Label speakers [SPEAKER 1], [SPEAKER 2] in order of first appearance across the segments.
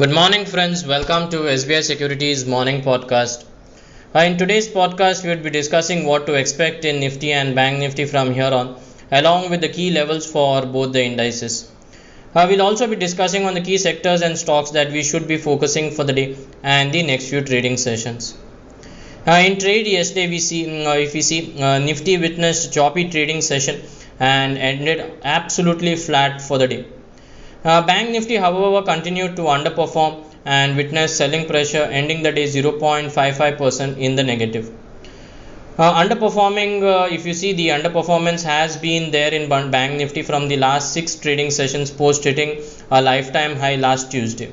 [SPEAKER 1] Good morning, friends. Welcome to SBI Securities morning podcast. In today's podcast, we will be discussing what to expect in Nifty and Bank Nifty from here on, along with the key levels for both the indices. We'll also be discussing on the key sectors and stocks that we should be focusing for the day and the next few trading sessions. In trade yesterday, Nifty witnessed choppy trading session and ended absolutely flat for the day. Bank Nifty, however, continued to underperform and witnessed selling pressure, ending the day 0.55% in the negative. If you see, the underperformance has been there in Bank Nifty from the last 6 trading sessions post hitting a lifetime high last Tuesday.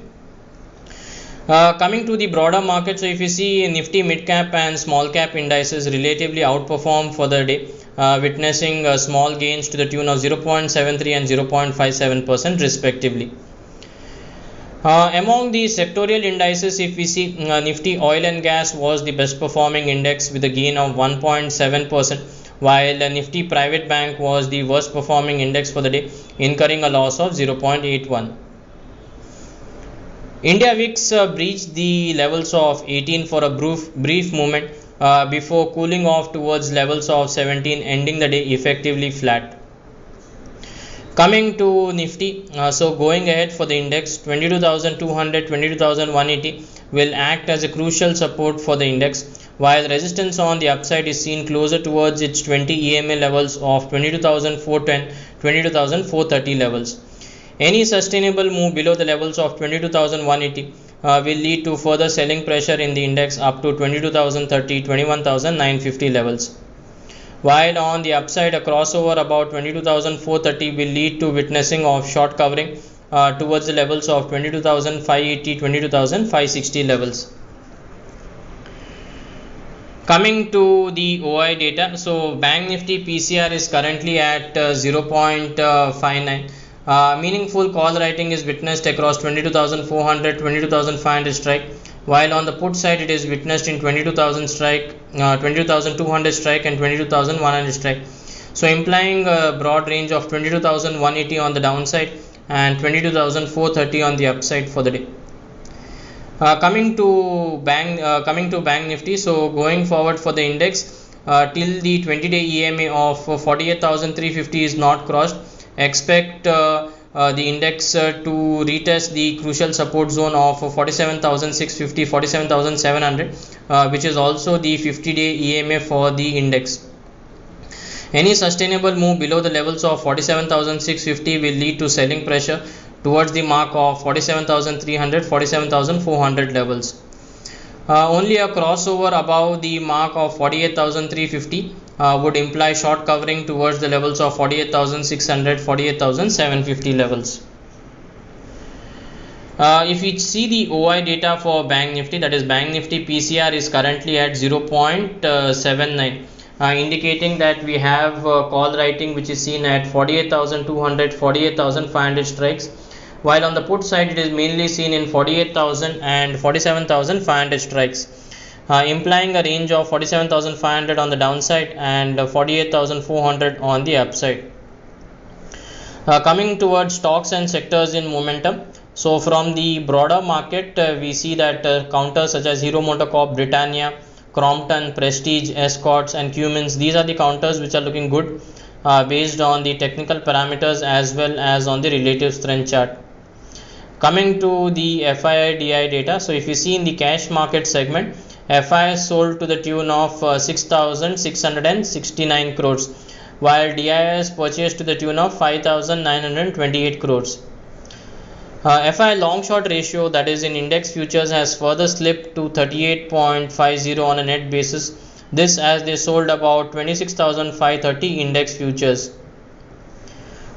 [SPEAKER 1] Coming to the broader market, so if you see Nifty mid cap and small cap indices relatively outperformed for the day, witnessing small gains to the tune of 0.73 and 0.57% respectively. Among the sectorial indices, if we see Nifty oil and gas was the best performing index with a gain of 1.7%, while Nifty private bank was the worst performing index for the day, incurring a loss of 0.81. India VIX breached the levels of 18 for a brief moment before cooling off towards levels of 17, ending the day effectively flat. Coming to Nifty, so going ahead for the index, 22,200, 22,180 will act as a crucial support for the index, while resistance on the upside is seen closer towards its 20 EMA levels of 22,410, 22,430 levels. Any sustainable move below the levels of 22,180 will lead to further selling pressure in the index up to 22,030, 21,950 levels. While on the upside, a crossover about 22,430 will lead to witnessing of short covering towards the levels of 22,580, 22,560 levels. Coming to the OI data, so Bank Nifty PCR is currently at 0.59. Meaningful call writing is witnessed across 22,400, 22,500 strike, while on the put side it is witnessed in 22,000 strike, 22,200 strike and 22,100 strike. So implying a broad range of 22,180 on the downside and 22,430 on the upside for the day. Coming to Bank Nifty, so going forward for the index till the 20-day EMA of 48,350 is not crossed, expect the index to retest the crucial support zone of 47,650, 47,700, which is also the 50-day EMA for the index. Any sustainable move below the levels of 47,650 will lead to selling pressure towards the mark of 47,300, 47,400 levels. Only a crossover above the mark of 48,350 would imply short covering towards the levels of 48,600, 48,750 levels. If we see the OI data for Bank Nifty, that is Bank Nifty PCR is currently at 0.79, indicating that we have call writing which is seen at 48,200, 48,500 strikes, while on the put side it is mainly seen in 48,000 and 47,500 strikes, implying a range of 47,500 on the downside and 48,400 on the upside. Coming towards stocks and sectors in momentum, so from the broader market we see that counters such as Hero MotoCorp, Britannia, Crompton, Prestige, Escorts and Cummins, these are the counters which are looking good based on the technical parameters as well as on the relative strength chart. Coming to the FII/DI data, so if you see in the cash market segment, FI sold to the tune of 6,669 crores, while DIS purchased to the tune of 5,928 crores. FI long short ratio, that is in index futures, has further slipped to 38.50 on a net basis. This as they sold about 26,530 index futures.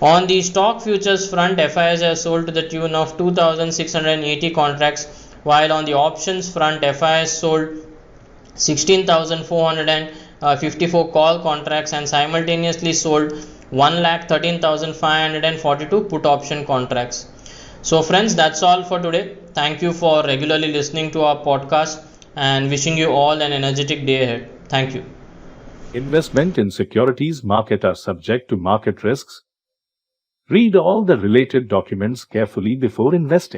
[SPEAKER 1] On the stock futures front, FIs have sold to the tune of 2,680 contracts, while on the options front, FIs sold 16,454 call contracts and simultaneously sold 1,13,542 put option contracts. So friends, that's all for today. Thank you for regularly listening to our podcast and wishing you all an energetic day ahead. Thank you.
[SPEAKER 2] Investment in securities market are subject to market risks. Read all the related documents carefully before investing.